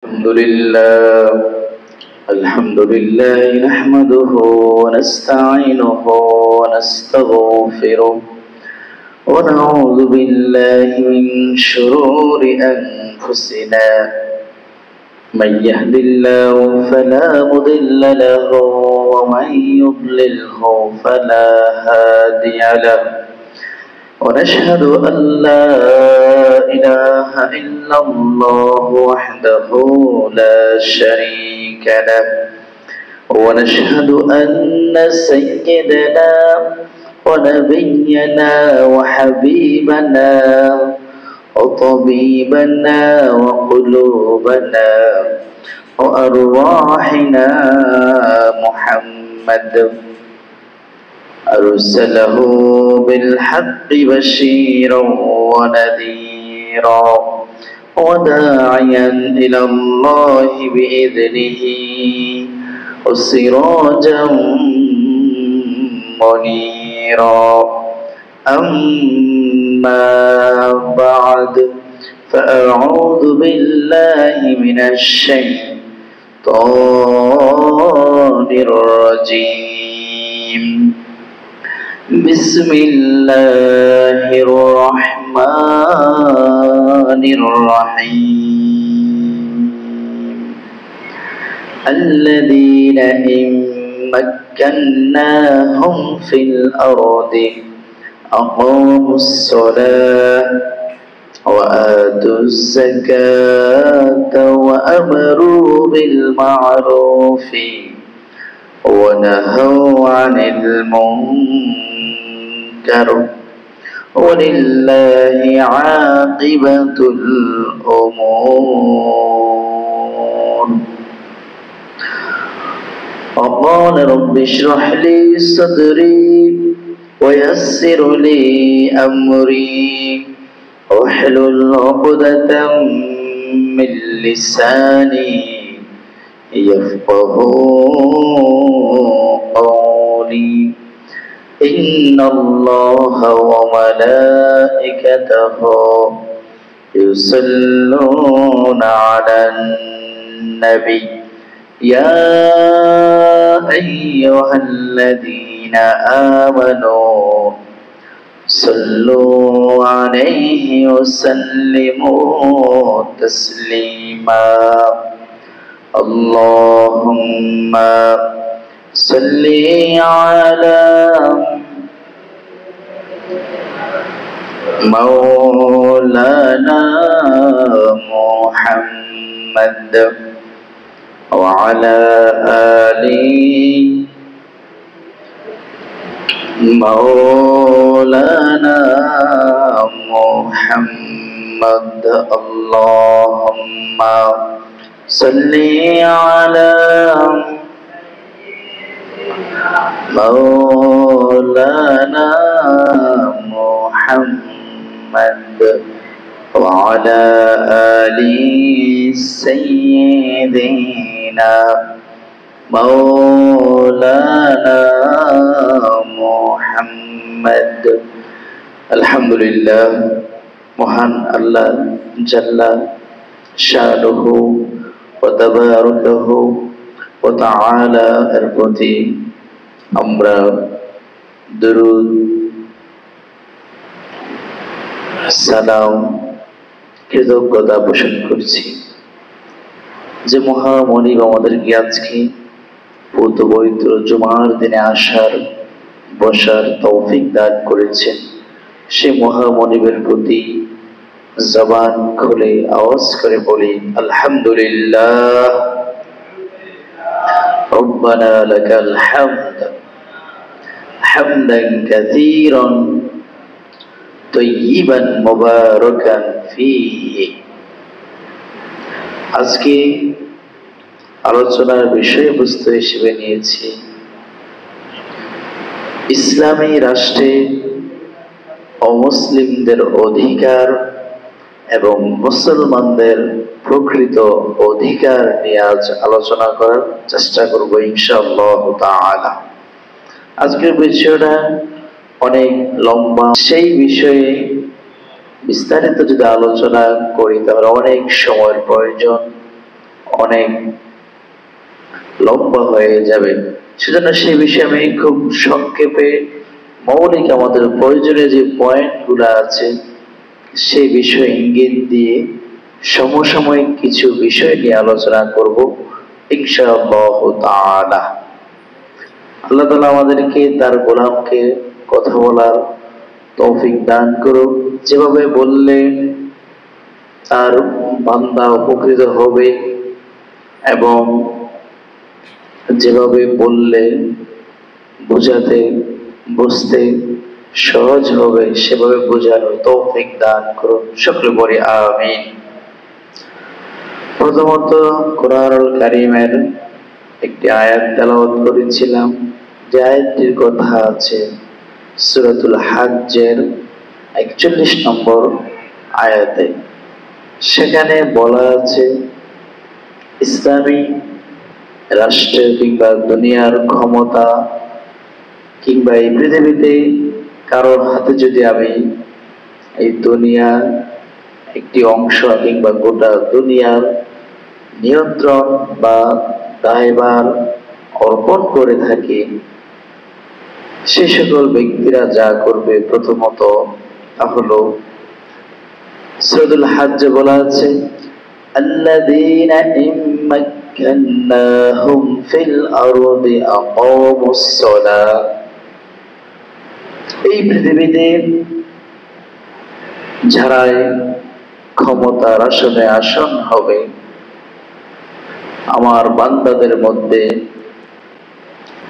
الحمد لله الحمد لله نحمده ونستعينه ونستغفره ونعوذ بالله من شرور أنفسنا من يهد الله فلا مضل له ومن يضلله فلا هادي له ونشهد أن لا إله إلا الله وحده لا شريك له ونشهد أن سيدنا ونبينا وحبيبنا وطبيبنا وقلوبنا وأرواحنا محمد أرسله بالحق بشيرا ونذيرا وداعيا إلى الله بإذنه وسراجا منيرا أما بعد فأعوذ بالله من الشيطان الرجيم بسم الله الرحمن الرحيم الذين إن مكناهم في الأرض أقاموا الصلاة وآتوا الزكاة وأمروا بالمعروف ونهوا عن المنكر ولله عاقبة الأمور وقال رب اشرح لي صدري ويسر لي أمري واحلل عقدة من لساني يفقهوا قولي إن الله وملائكته يصلون على النبي يا أيها الذين آمنوا صلوا عليه وسلموا تسليما اللهم صل على مولانا محمد وعلى آل مولانا محمد اللهم صل على مولانا محمد وعلى آل سيدنا مولانا محمد الحمد لله মহান আল্লাহ জাল্লা শানুহু ওয়া তাবারাকাহু ওয়া তাআলা এর প্রতি আমরা দরুদ সালাম কৃতজ্ঞতা পোষণ করছি যে মহামনিব আমাদেরকে আজকে পবিত্র জুমার দিনে আসার বসার তৌফিক দান করেছেন সে মহামনিবের প্রতি জবান খুলে আওয়াজ করে বলি আলহামদুলিল্লাহ ربنا لك الحمد حمدا كثيرا طيبا مباركا فيه আজকে আলোচনার বিষয়বস্তু হিসেবে নিয়েছি ইসলামী রাষ্ট্রে অমুসলিমদের অধিকার এবং মুসলমানদের প্রকৃত অধিকার নিয়ে আজ আলোচনা করার চেষ্টা করব ইনশাআল্লাহ তাআলা। আজকের বিষয়টা অনেক লম্বা, সেই বিষয়ে বিস্তারিত যদি আলোচনা করি তাহলে অনেক সময়ের প্রয়োজন। অনেক লম্বা হয়ে যাবে। সেজন্য সেই বিষয়ে আমি খুব সংক্ষেপে মৌলিক আমাদের প্রয়োজনীয় যে পয়েন্টগুলো আছে সেই বিষয়ে ইঙ্গিত দিয়ে সমসাময়িক কিছু বিষয় নিয়ে আলোচনা করব ইনশাআল্লাহ তাআলা। আল্লাহ তাআলা আমাদেরকে তার গোলামকে কথা বলার তৌফিক দান করুক। যেভাবে বললে তার বান্দা উপকৃত হবে এবং যেভাবে বললে বোঝাতে বুঝতে সহজ হবে সেভাবে বোঝানোর তৌফিক দান করুন। সকলে বলি আমিন। প্রথমত কোরআনুল কারীমের একটি আয়াত তেলাওয়াত করেছিলাম, যে আয়াতটির কথা আছে সূরাতুল হাজ্জের 41 নম্বর আয়াতে। সেখানে বলা আছে ইসলামী রাষ্ট্র কিংবা দুনিয়ার ক্ষমতা কিংবা এই পৃথিবীতে কারোর হাতে যদি আমি এই দুনিয়ার একটি অংশ কিংবা গোটা দুনিয়ার নিয়ন্ত্রণ বা দায়ভার অর্পণ করে থাকি, সে সকল ব্যক্তিরা যা করবে প্রথমত তা হলো সূরাতুল হাজ্জে বলা আছে আল্লাযীনা ইম্মাক্কান্নাহুম ফিল আরদি আকামুস সালাহ। এই পৃথিবীতে যারাই ক্ষমতার আসনে আসন হবে, আমার বান্দাদের মধ্যে,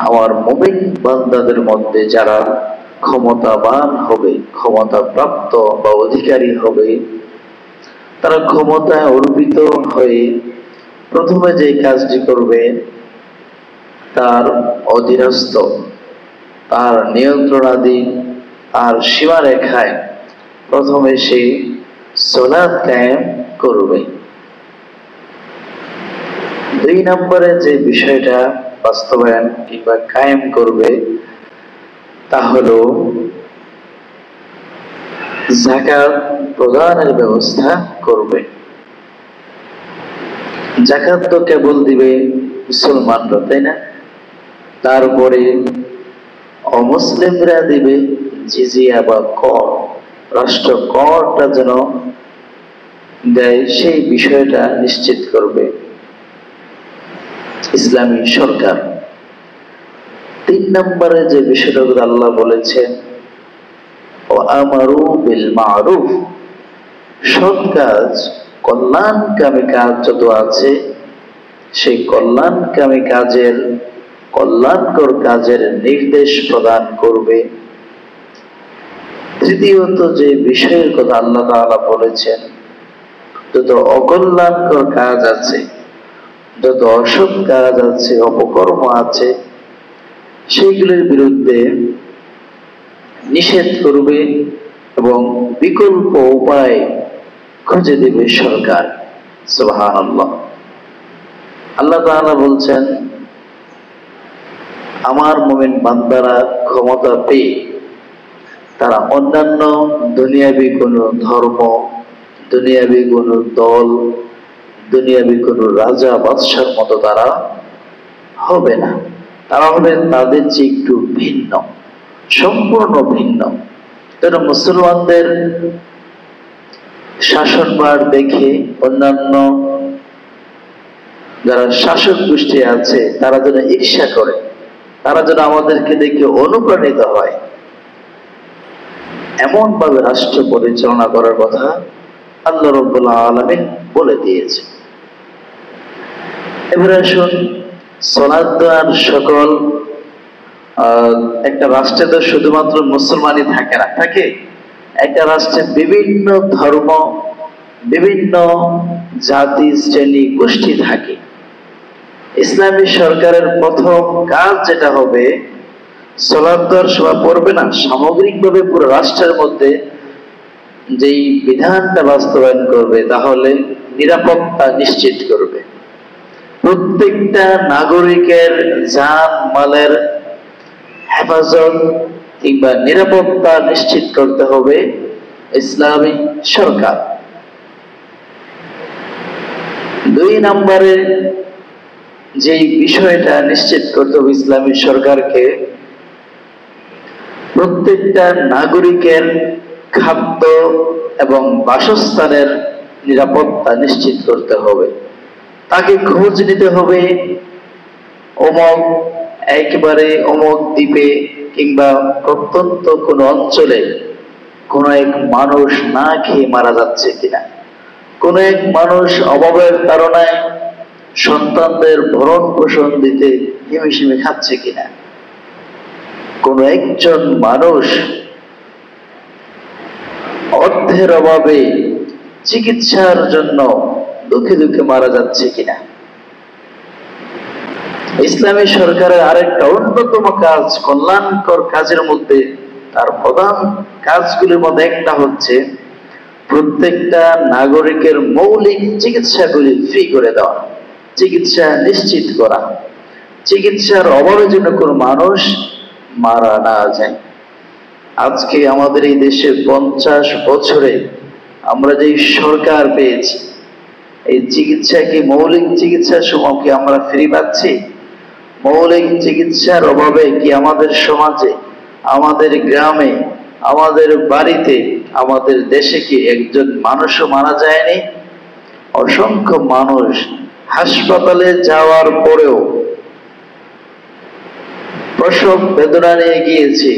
আমার মুমিন বান্দাদের মধ্যে যারা ক্ষমতাবান হবে, ক্ষমতা প্রাপ্ত বা অধিকারী হবে, তারা ক্ষমতায় অর্পিত হয়ে প্রথমে যে কাজটি করবে, তার অধীনস্থ, তার নিয়ন্ত্রণাধীন, তার সীমারেখায় প্রথমে সে সালাত কায়েম করবে। 2 নম্বরে যে বিষয়টা বাস্তবায়ন কিংবা কায়েম করবে তা হলো যাকাত প্রদানের ব্যবস্থা করবে। যাকাত তো কেবল দিবে মুসলমানরা, তাই না? তারপরে অমুসলিমরা দিবে জিজিয়া বা কর, রাষ্ট্র করটা যেন দেয় সেই বিষয়টা নিশ্চিত করবে ইসলামী সরকার। 3 নম্বরে যে বিষয়টা আল্লাহ বলেছেন আমারু বিল মারুফ, সৎ কাজ, কল্যাণকামী কাজ যত আছে সেই কল্যাণকামী কাজের, কল্যাণকর কাজের নির্দেশ প্রদান করবে। তৃতীয়ত যে বিষয়ের কথা আল্লাহ তাআলা বলেছেন, যত অকল্যাণকর কাজ আছে, যত অসৎ কাজ আছে, অপকর্ম আছে, সেইগুলোর বিরুদ্ধে নিষেধ করবে এবং বিকল্প উপায় খুঁজে দেবে সরকার। সুবহানাল্লাহ। আল্লাহ তাআলা বলছেন আমার মুমিন বান্দারা ক্ষমতা পেয়ে তারা অন্যান্য দুনিয়াবি কোনো ধর্ম, দুনিয়াবি কোনো দল, দুনিয়াবি কোনো রাজা বাদশার মতো তারা হবে না। তারা হবে তাদের চেয়ে একটু ভিন্ন, সম্পূর্ণ ভিন্ন। তারা মুসলমানদের শাসনভার দেখে অন্যান্য যারা শাসক গোষ্ঠী আছে তারা যেন ঈর্ষা করে, তারা যেন আমাদেরকে দেখে অনুপ্রাণিত হয়, এমন ভাবে রাষ্ট্র পরিচালনা করার কথা আল্লাহ রাব্বুল আলামিন বলে দিয়েছে। এবারে আসুন, সালাত দেওয়ার সকল একটা রাষ্ট্রে তো শুধুমাত্র মুসলমানই থাকে না, থাকে একটা রাষ্ট্রে বিভিন্ন ধর্ম, বিভিন্ন জাতি, শ্রেণী, গোষ্ঠী থাকে। ইসলামী সরকারের প্রথম কাজ যেটা হবে, সালাত দেওয়ার সময় পড়বে না, সামগ্রিকভাবে পুরো রাষ্ট্রের মধ্যে যেই বিধানটা বাস্তবায়ন করবে তাহলে নিরাপত্তা নিশ্চিত করবে। প্রত্যেকটা নাগরিকের জান মালের হেফাজত কিংবা নিরাপত্তা নিশ্চিত করতে হবে ইসলামী সরকার। দুই নম্বরে যে বিষয়টা নিশ্চিত করতে হবে ইসলামী সরকারকে, প্রত্যেকটা নাগরিকের খাদ্য এবং বাসস্থানের নিরাপত্তা নিশ্চিত করতে হবে। তাকে খোঁজ নিতে হবে অমুক একেবারে অমুক দ্বীপে কিংবা প্রত্যন্ত কোনো অঞ্চলে কোনো এক মানুষ না খেয়ে মারা যাচ্ছে কিনা, কোনো এক মানুষ অভাবের কারণে সন্তানদের ভরণ পোষণ দিতে হিমশিমে খাচ্ছে কিনা, কোন একজন মানুষ অর্থের অভাবে চিকিৎসার জন্য দুঃখে দুঃখে মারা যাচ্ছে কিনা। ইসলামী সরকারের আরেকটা অন্যতম কাজ, কল্যাণকর কাজের মধ্যে তার প্রধান কাজগুলির মধ্যে একটা হচ্ছে প্রত্যেকটা নাগরিকের মৌলিক চিকিৎসাগুলি ফ্রি করে দেওয়া, চিকিৎসা নিশ্চিত করা, চিকিৎসার অভাবে যেন কোনো মানুষ মারা না যায়। আজকে আমাদের এই দেশে 50 বছরে আমরা যে সরকার পেয়েছি, এই চিকিৎসা কি মৌলিক চিকিৎসার সময় কি আমরা ফ্রি পাচ্ছি? মৌলিক চিকিৎসার অভাবে কি আমাদের সমাজে, আমাদের গ্রামে, আমাদের বাড়িতে, আমাদের দেশে কি একজন মানুষও মারা যায়নি? অসংখ্য মানুষ হাসপাতালে যাওয়ার পরেও প্রসব বেদনা নিয়ে গিয়েছে,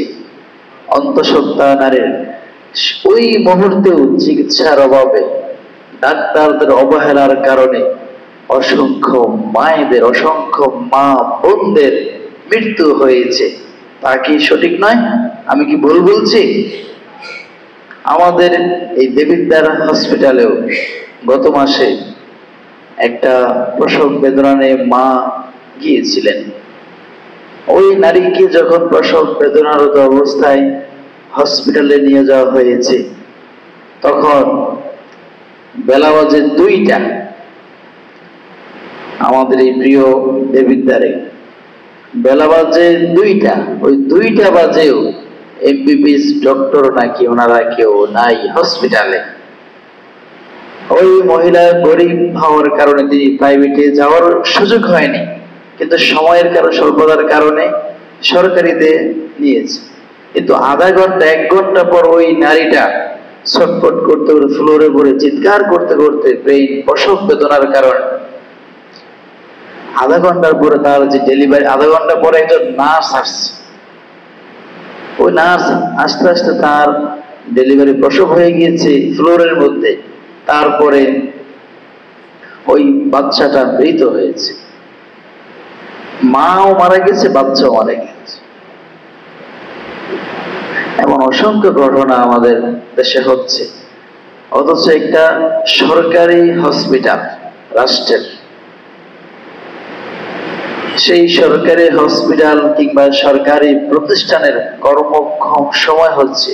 অন্তঃসত্ত্বা নারীর ওই মুহূর্তেও চিকিৎসার অভাবে, ডাক্তারদের অবহেলার কারণে অসংখ্য মায়েদের, অসংখ্য মা বোনদের মৃত্যু হয়েছে। তা কি সঠিক নয়? আমি কি ভুল বলছি? আমাদের এই দেবিদ্বার হসপিটালেও গত মাসে একটা প্রসব বেদনা নিয়ে মা গিয়েছিলেন। ওই নারীকে যখন প্রসব বেদনারত অবস্থায় হসপিটালে নিয়ে যাওয়া হয়েছে, তখন বেলা বাজে 2টা। আমাদের এই প্রিয় দেবিদ্বারে বেলা বাজে 2টা। ওই 2টা বাজেও এমবিবিএস ডক্টর নাকি ওনারা কেউ নাই হসপিটালে। ওই মহিলা গরিব হওয়ার কারণে তিনি প্রাইভেটে যাওয়ার সুযোগ হয়নি, কিন্তু সময়ের কারণে, স্বল্পতার কারণে সরকারিতে নিয়েছে। কিন্তু আধা ঘন্টা 1 ঘন্টা পর ওই নারীটা ছটফট করতে করতে ফ্লোরে পড়ে চিৎকার করতে করতে প্রসব বেদনার কারণে আধা ঘন্টার পরে তার যে ডেলিভারি, আধা ঘন্টা পরে একজন নার্স আসছে। ওই নার্স আস্তে আস্তে তার ডেলিভারি প্রসব হয়ে গিয়েছে ফ্লোরের মধ্যে। তারপরে ওই বাচ্চাটা মৃত হয়েছে, মাও মারা গেছে, বাচ্চাও মারা গেছে। এমন অসংখ্য ঘটনা আমাদের দেশে হচ্ছে, অথচ একটা সরকারি হসপিটাল রাষ্ট্রের, সেই সরকারি হসপিটাল কিংবা সরকারি প্রতিষ্ঠানের কর্মক্ষম সময় হচ্ছে,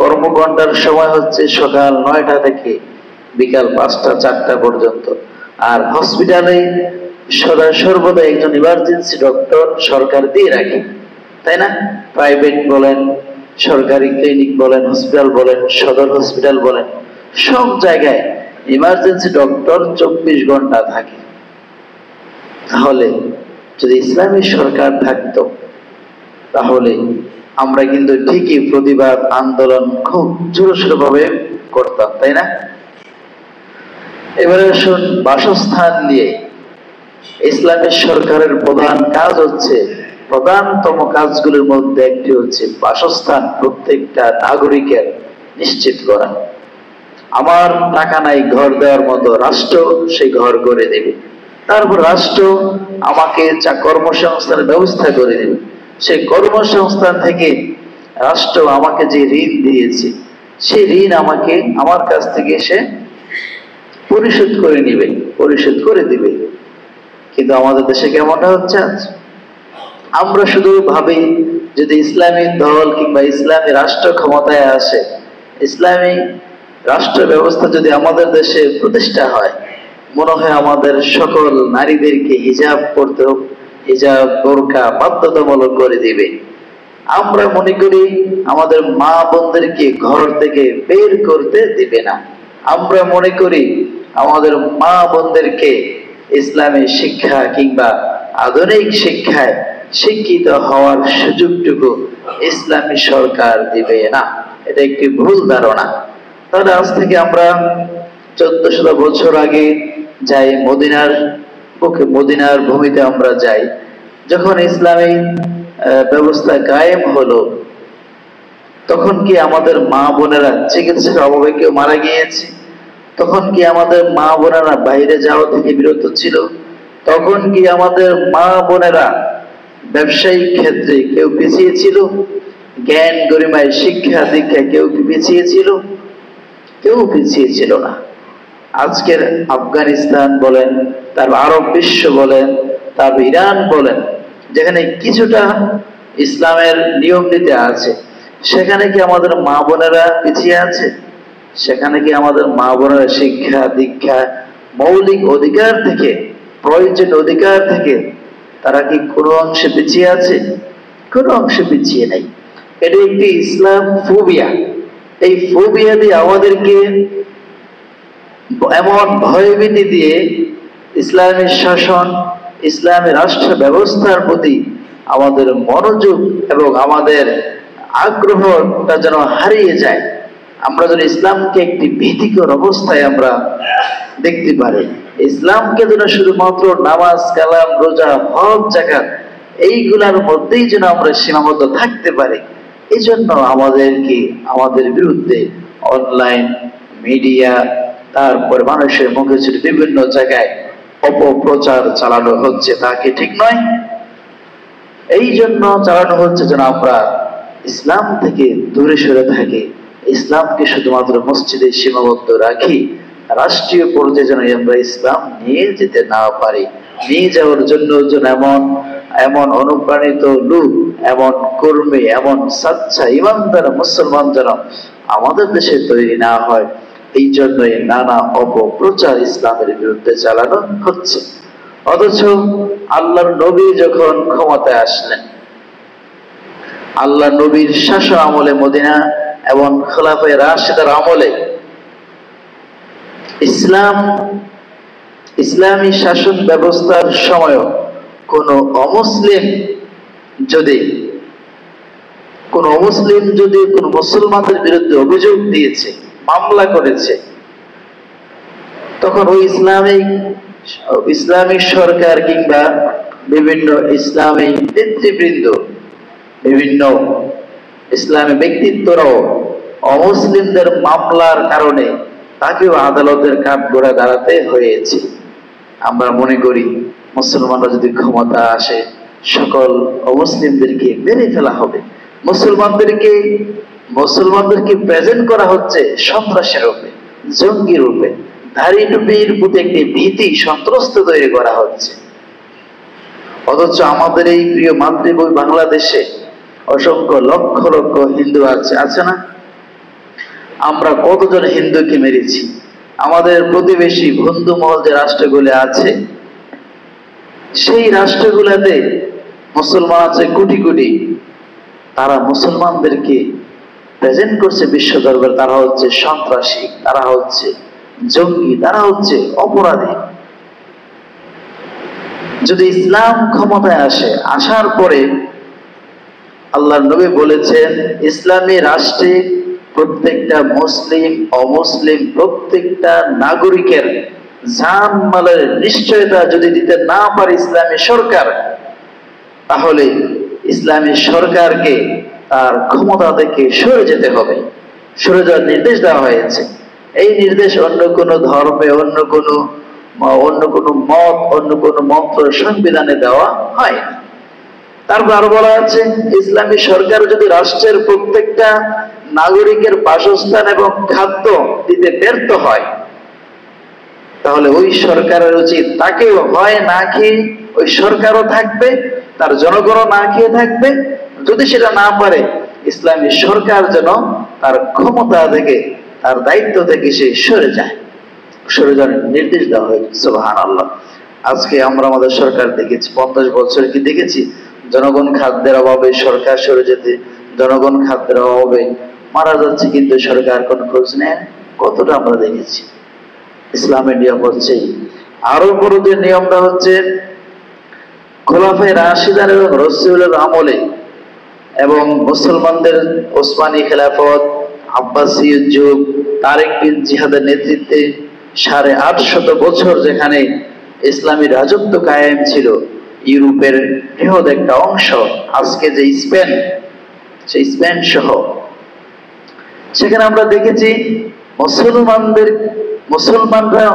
কর্মঘণ্টার সময় হচ্ছে সকাল 9টা থেকে বিকাল 5টা 4টা পর্যন্ত। আর হসপিটালে সর্বদা একজন ইমার্জেন্সি ডক্টর সরকার দিয়ে রাখে, তাই না? প্রাইভেট বলেন, সরকারি ক্লিনিক বলেন, হসপিটাল বলেন, সদর হসপিটাল বলেন, সব জায়গায় ইমার্জেন্সি ডক্টর 24 ঘন্টা থাকে। তাহলে যদি ইসলামী সরকার থাকতো, তাহলে আমরা কিন্তু ঠিকই প্রতিবাদ আন্দোলন খুব জোরসোর ভাবে করতাম, তাই না? এবারে আসুন বাসস্থান নিয়ে। ইসলামী সরকারের প্রধান কাজ হচ্ছে, প্রধানতম কাজগুলোর মধ্যে একটি হচ্ছে বাসস্থান প্রত্যেকটা নাগরিকের নিশ্চিত করা। আমার টাকা নাই ঘর দেওয়ার মতো, রাষ্ট্র সেই ঘর করে দেবে। তারপর রাষ্ট্র আমাকে কর্মসংস্থানের ব্যবস্থা করে দেবে। সেই কর্মসংস্থান থেকে রাষ্ট্র আমাকে যে ঋণ দিয়েছে, সেই ঋণ আমাকে আমার কাছ থেকে সে পরিশোধ করে নিবে, পরিশোধ করে দিবে। কিন্তু আমাদের দেশে কেমনটা হচ্ছে আজ? আমরা শুধু ভাবি যদি ইসলামী দল কিংবা ইসলামী রাষ্ট্র ক্ষমতায় আসে, ইসলামী রাষ্ট্র ব্যবস্থা যদি আমাদের দেশে প্রতিষ্ঠা হয়, মনে হয় আমাদের সকল নারীদেরকে হিজাব করতে, হিজাব বোরকা বাধ্যতামূলক করে দিবে। আমরা মনে করি আমাদের মা বোনদেরকে ঘর থেকে বের করতে দিবে না। আমরা মনে করি আমাদের মা বোনদেরকে ইসলামী শিক্ষা কিংবা আধুনিক শিক্ষায় শিক্ষিত হওয়ার সুযোগটুকু ইসলামী সরকার দিবে না, এটা একটি ভুল ধারণা। তাহলে আজ থেকে আমরা 1400 বছর আগে যাই, মদিনার ভূমিতে আমরা যাই। যখন ইসলামী ব্যবস্থা কায়েম হলো, তখন কি আমাদের মা বোনেরা চিকিৎসার অভাবে কেউ মারা গিয়েছে? তখন কি আমাদের মা বোনেরা বাইরে যাওয়া থেকে বিরত ছিল? তখন কি আমাদের মা বোনেরা ব্যবসায়িক ক্ষেত্রে কেউ পিছিয়ে ছিল? জ্ঞান গরিমায় শিক্ষা দীক্ষা কেউ কি পিছিয়ে ছিল? কেউ পিছিয়ে ছিল না। আজকের আফগানিস্তান বলেন, তার আরব বিশ্ব বলেন, তার ইরান বলেন, যেখানে কিছুটা ইসলামের নিয়ম নীতি আছে, সেখানে কি আমাদের মা বোনেরা পিছিয়ে আছে? সেখানে কি আমাদের মা বোনেরা শিক্ষা দীক্ষা মৌলিক অধিকার থেকে, প্রয়োজনীয় অধিকার থেকে তারা কি কোনো অংশে পিছিয়ে আছে? কোনো অংশে পিছিয়ে নাই। এটা একটি ইসলাম ফোবিয়া। এই ফোবিয়া দিয়ে আমাদেরকে এমন ভয়ভীতি দিয়ে ইসলামের শাসন, ইসলামের রাষ্ট্র ব্যবস্থার প্রতি আমাদের মনোযোগ এবং আমাদের আগ্রহটা যেন হারিয়ে যায়। আমরা যেন ইসলামকে একটি ভীতিকর অবস্থায় আমরা দেখতে পারি। ইসলামকে যেন শুধুমাত্র নামাজ কালাম রোজা হজ যাকাত এইগুলার মধ্যেই যেন আমরা সীমাবদ্ধ থাকতে পারি। এই জন্য আমাদেরকে আমাদের বিরুদ্ধে অনলাইন মিডিয়া, তারপরে মানুষের মুখে ছুটে বিভিন্ন জায়গায় অপপ্রচার চালানো হচ্ছে, তা কি ঠিক নয়? এই জন্য চালানো হচ্ছে যেন আমরা ইসলাম থেকে দূরে সরে থাকি, ইসলামকে শুধুমাত্র মসজিদে সীমাবদ্ধ রাখি, রাষ্ট্রীয় পর্যায়ে যেন আমরা ইসলাম নিয়ে যেতে না পারি। নিয়ে যাওয়ার জন্য যেন এমন অনুপ্রাণিত লোক, এমন কর্মী, এমন সাচ্চা ইমানদার মুসলমান যেন আমাদের দেশে তৈরি না হয়, এই জন্যই নানা অপপ্রচার ইসলামের বিরুদ্ধে চালানো হচ্ছে। অথচ আল্লাহর নবী যখন ক্ষমতায় আসলেন, আল্লাহ নবীর শাসন আমলে মদিনা এবং খোলাফায়ে রাশিদার আমলে ইসলামী শাসন ব্যবস্থার সময় কোন অমুসলিম যদি কোন মুসলমানদের বিরুদ্ধে অভিযোগ দিয়েছে, মামলা করেছে, তখন ওই ইসলামিক সরকার কিংবা বিভিন্ন ইসলামী নেতৃবৃন্দ, বিভিন্ন ইসলামী ব্যক্তিত্বরাও অমুসলিমদের মামলার কারণে তাকেও আদালতের কাঠগড়ায় দাঁড়াতে হয়েছে। আমরা মনে করি মুসলমানরা যদি ক্ষমতা আসে, সকল অমুসলিমদেরকে মেরে ফেলা হবে। মুসলমানদেরকে প্রেজেন্ট করা হচ্ছে সন্ত্রাসী রূপে, জঙ্গি রূপে, দাড়ি টুপির প্রতি একটি ভীতি সন্ত্রস্ত তৈরি করা হচ্ছে। অথচ আমাদের এই প্রিয় মাতৃভূমি বাংলাদেশে অসংখ্য লক্ষ লক্ষ হিন্দু আছে না? আমরা কতজন হিন্দুকে মেরেছি? আমাদের প্রতিবেশী বন্ধু মহল যে রাষ্ট্রগুলো আছে, সেই রাষ্ট্রগুলোতে মুসলমান আছে কোটি কোটি, তারা মুসলমানদেরকে প্রেজেন্ট করছে বিশ্ব দরবারে তারা হচ্ছে সন্ত্রাসী, তারা হচ্ছে জঙ্গি, তারা হচ্ছে অপরাধী। যদি ইসলাম ক্ষমতায় আসে, আসার পরে আল্লাহর নবী বলেছেন ইসলামী রাষ্ট্রে প্রত্যেকটা মুসলিম অমুসলিম প্রত্যেকটা নাগরিকের জানমালের নিশ্চয়তা যদি দিতে না পারে ইসলামী সরকার, তাহলে ইসলামী সরকারকে তার ক্ষমতা থেকে সরে যেতে হবে, সরে যাওয়ার নির্দেশ দেওয়া হয়েছে। এই নির্দেশ অন্য কোনো ধর্মে, অন্য কোনো মত, অন্য কোনো মন্ত্র সংবিধানে দেওয়া হয়। তারপর আরো বলা আছে ইসলামী সরকার যদি রাষ্ট্রের প্রত্যেকটা নাগরিকের বাসস্থান এবং খাদ্য দিতে ব্যর্থ হয়, তাহলে ওই সরকারের উচিত তাকেও হয় না খেয়ে ওই সরকারও থাকবে, তার জনগণও না খেয়ে থাকবে। যদি সেটা না পারে, ইসলামী সরকার যেন তার ক্ষমতা থেকে, তার দায়িত্ব থেকে সে সরে যাওয়ার নির্দেশ দেওয়া হয়েছে। সুবহানাল্লাহ। আজকে আমরা আমাদের সরকার দেখেছি, 50 বছর কি দেখেছি জনগণ খাদ্যের অভাবে সরকার সরে যেতে, জনগণ খাদ্যের অভাবে মারা যাচ্ছে, কিন্তু সরকার কোনো খোঁজ নেয়? কতটা আমরা দেখেছি। ইসলামের নিয়ম হচ্ছে। আরো বড় যে নিয়মটা হচ্ছে, খোলাফায়ে রাশিদান এবং রাসূলের আমলে এবং মুসলমানদের ওসমানী খেলাফত, আব্বাসীয় যুগ, তারেক বিন জিহাদের নেতৃত্বে 850 বছর যেখানে ইসলামী রাজত্ব কায়েম ছিল, ইউরোপের বৃহৎ একটা অংশ, আজকে যে স্পেন, সেই স্পেন সহ, সেখানে আমরা দেখেছি মুসলমানরা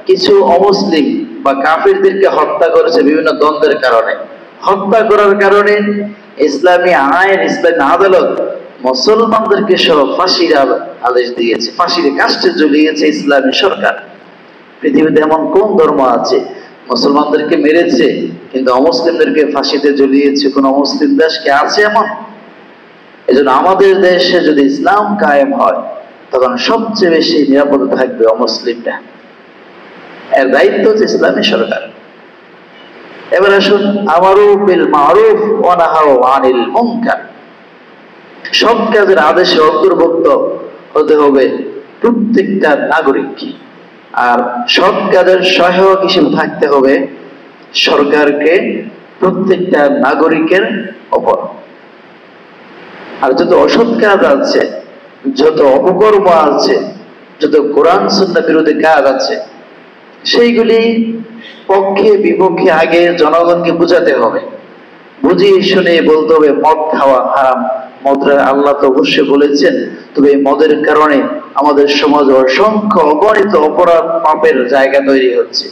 কিছু অমুসলিম বা কাফিরদেরকে হত্যা করেছে বিভিন্ন দ্বন্দ্বের কারণে। হত্যা করার কারণে ইসলামী আইন, ইসলামী আদালত মুসলমানদেরকে সহ ফাঁসির আদেশ দিয়েছে, ফাঁসির কাস্টে ঝুলিয়েছে ইসলামী সরকার। পৃথিবীতে এমন কোন ধর্ম আছে মুসলমানদেরকে মেরেছে কিন্তু অমুসলিমদেরকে ফাঁসিতে ঝুলিয়েছে? কোন অমুসলিম দেশ কি আছে এমন? এজন্য আমাদের দেশে যদি ইসলাম কায়েম হয়, তখন সবচেয়ে বেশি নিরাপদে থাকবে অমুসলিমরা। এর দায়িত্ব হচ্ছে ইসলামী সরকার। এবার আসুন, আমারু বিল মারুফ ওয়া নাহাউ আনিল মুনকার। সৎ কাজের আদেশে অন্তর্ভুক্ত হতে হবে প্রত্যেকটা নাগরিককে, আর সৎ কাজের সহায়ক হিসেবে থাকতে হবে সরকারকে প্রত্যেকটা নাগরিকের ওপর। আর যত অসৎ কাজ আছে, যত অপকর্ম আছে, যত কোরআন সুন্নাহ বিরোধী কাজ আছে, সেইগুলি পক্ষে বিপক্ষে আগে জনগণকে বুঝাতে হবে, বুঝিয়ে শুনে বলতে হবে মদ খাওয়া হারাম। মদের আল্লাহ তো অবশ্যই বলেছেন, তবে এই মদের কারণে আমাদের সমাজে অসংখ্য অগণিত অপরাধ পাপের জায়গা তৈরি হচ্ছে।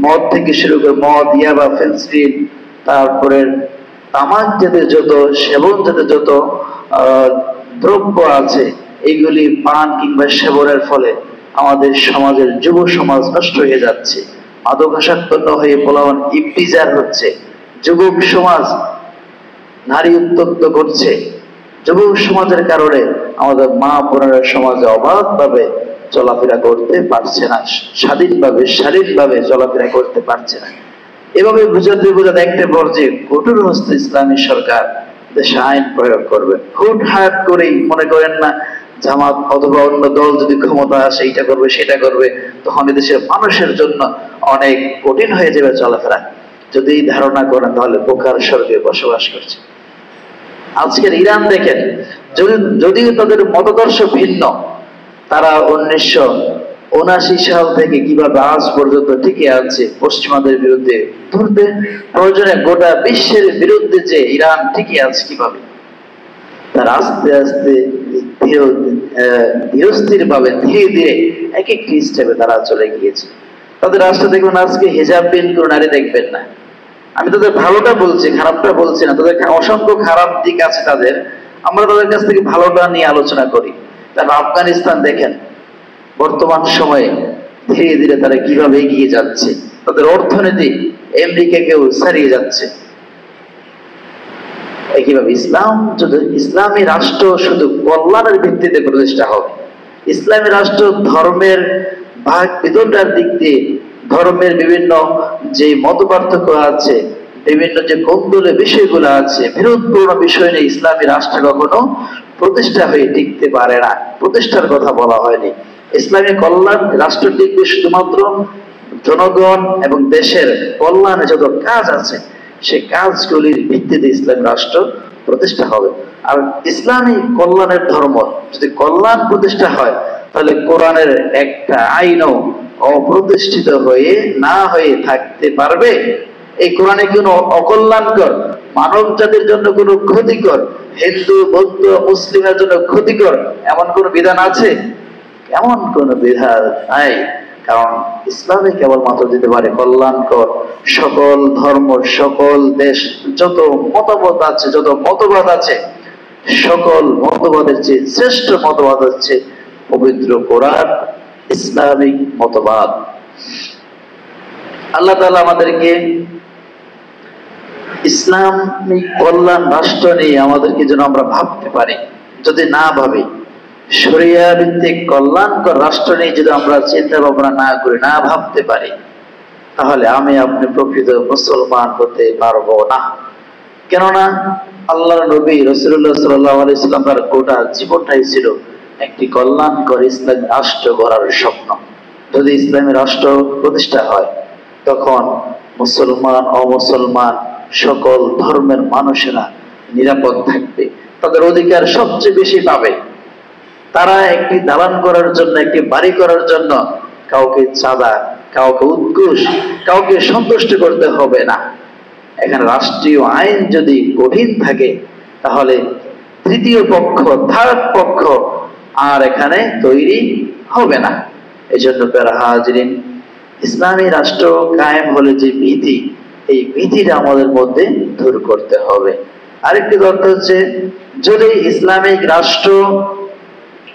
মদ থেকে শুরু করে মদ, ইয়াবা, ফেন্সিডিল, তারপরে তামাক জাতীয় যত, সেবন জাতীয় যত দ্রব্য আছে, এইগুলি পান কিংবা সেবনের ফলে আমাদের সমাজের যুব সমাজ নষ্ট হয়ে যাচ্ছে, মাদকাসক্ত হয়ে পোলাপান ইবতিজার হচ্ছে, যুবক সমাজ নারী উত্তক্ত করছে। যুবক সমাজের কারণে আমাদের মা বোনেরা সমাজে অবাধভাবে চলাফেরা করতে পারছে না, স্বাধীনভাবে শারীরিকভাবে চলাফেরা করতে পারছে না। এভাবে বুঝাতে একটা পর্যায়ে কঠোর হস্তে ইসলামী সরকার দেশে আইন প্রয়োগ করবে। হুটহাট করেই মনে করেন না জামাত অথবা অন্য দল যদি ক্ষমতা আসে এইটা করবে সেটা করবে, তখন দেশের মানুষের জন্য অনেক কঠিন হয়ে যাবে চলাফেরা। যদি এই ধারণা করেন তাহলে বোকার স্বর্গে বসবাস করছে। আজকের ইরান দেখেন, যদিও তাদের মতাদর্শ ভিন্ন, তারা 1979 সাল থেকে কিভাবে আজ পর্যন্ত টিকে আছে পশ্চিমাদের বিরুদ্ধে, ধরতে প্রয়োজনে গোটা বিশ্বের বিরুদ্ধে যে ইরান টিকে আছে কিভাবে, তার আস্তে আস্তে ধীরস্থির ভাবে ধীরে ধীরে এক একটি স্টেপে তারা চলে গিয়েছে। তাদের রাষ্ট্র দেখবেন আজকে হিজাববিহীন কোন নারী দেখবেন না। আমি তাদের ভালোটা বলছি, খারাপটা বলছি না। তাদের অসংখ্য খারাপ দিক আছে তাদের, আমরা তাদের কাছ থেকে ভালোটা নিয়ে আলোচনা করি। তারপর আফগানিস্তান দেখেন বর্তমান সময়ে ধীরে ধীরে তারা কিভাবে এগিয়ে যাচ্ছে, তাদের অর্থনীতি আমেরিকাকেও ছাড়িয়ে যাচ্ছে। একইভাবে ইসলামী রাষ্ট্র শুধু কল্যাণের ভিত্তিতে প্রতিষ্ঠা হবে। ইসলামী রাষ্ট্র ধর্মের ভাগ বিতরণের দিক দিয়ে, ধর্মের বিভিন্ন যে মত পার্থক্য আছে, বিভিন্ন যে কোন্দলের বিষয়গুলো আছে, বিরোধপূর্ণ বিষয় নিয়ে ইসলামী রাষ্ট্র কখনো প্রতিষ্ঠা হয়ে টিকতে পারে না। প্রতিষ্ঠার কথা বলা হয়নি। ইসলামী কল্যাণ রাষ্ট্র টিকবে শুধুমাত্র জনগণ এবং দেশের কল্যাণে যত কাজ আছে সেই কাজগুলির ভিত্তিতে ইসলামী রাষ্ট্র প্রতিষ্ঠা হবে। আর ইসলামী কল্যাণের ধর্ম যদি কল্যাণ প্রতিষ্ঠা হয়, তাহলে কোরআনের একটা আইনও অপ্রতিষ্ঠিত হয়ে না হয়ে থাকতে পারবে। এই কোরআনে কোনো অকল্যাণকর, মানব জাতির জন্য কোনো ক্ষতিকর, হিন্দু বৌদ্ধ মুসলিমের জন্য ক্ষতিকর এমন কোন বিধান আছে? এমন কোন বিধান নাই। কারণ ইসলামে কেবলমাত্র দিতে পারে কল্যাণকর। সকল ধর্ম, সকল দেশ, যত মতবাদ আছে, সকল মতবাদের চেয়ে শ্রেষ্ঠ মতবাদ হচ্ছে পবিত্র কোরআন, ইসলামিক মতবাদ। আল্লাহ তাআলা আমাদেরকে ইসলামিক কল্যাণ রাষ্ট্র নিয়ে আমাদেরকে যেন আমরা ভাবতে পারি। যদি না ভাবি, শরিয়া ভিত্তিক কল্যাণকর রাষ্ট্র নিয়ে যদি আমরা চিন্তা ভাবনা না করি, না ভাবতে পারি, তাহলে আমি আপনি প্রকৃত মুসলমান হতে পারবো না। কেননা আল্লাহর নবী রাসূলুল্লাহ সাল্লাল্লাহু আলাইহি ওয়াসাল্লাম তার গোটা জীবনটাই ছিল একটি কল্যাণকর ইসলামী রাষ্ট্র গড়ার স্বপ্ন। যদি ইসলামী রাষ্ট্র প্রতিষ্ঠা হয়, তখন মুসলমান অমুসলমান সকল ধর্মের মানুষেরা নিরাপদ থাকবে, তাদের অধিকার সবচেয়ে বেশি পাবে। তারা একটি দালান করার জন্য, একটি বাড়ি করার জন্য কাউকে চাঁদা, কাউকে উৎকুশ, কাউকে সন্তুষ্ট করতে হবে না। এখানে রাষ্ট্রীয় আইন যদি কঠিন থাকে, তাহলে তৃতীয় পক্ষ, থার্ড পক্ষ আর এখানে তৈরি হবে না। এই জন্য প্যারা হাজরিন, ইসলামী রাষ্ট্র কায়েম হলে যে ভীতি, এই ভীতিটা আমাদের মধ্যে দূর করতে হবে। আরেকটি তথ্য হচ্ছে, যদি ইসলামিক রাষ্ট্র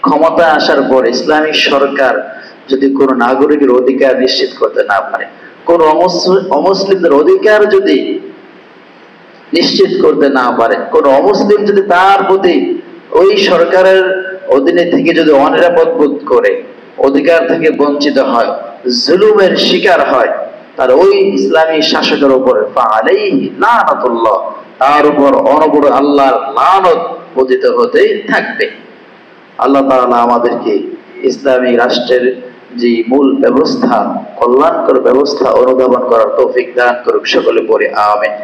ক্ষমতায় আসার পর ইসলামিক সরকার যদি কোনো নাগরিকের অধিকার নিশ্চিত করতে না পারে, কোন অমুসলিমদের অধিকার যদি নিশ্চিত করতে না পারে, কোন অমুসলিম যদি তার প্রতি ওই সরকারের অধীনে থেকে যদি অনিরাপদ বোধ করে, অধিকার থেকে বঞ্চিত হয়, জুলুমের শিকার হয়, তার ওই ইসলামী শাসকের উপরে ফাআলাইহি লানাতুল্লাহ, তার উপর অনবরত আল্লাহর লানত পতিত হতেই থাকবে। আল্লাহ তাআলা আমাদেরকে ইসলামী রাষ্ট্রের যে মূল ব্যবস্থা, কল্যাণকর ব্যবস্থা অনুধাবন করার তৌফিক দান করুক। সকলে পড়ে আমিন।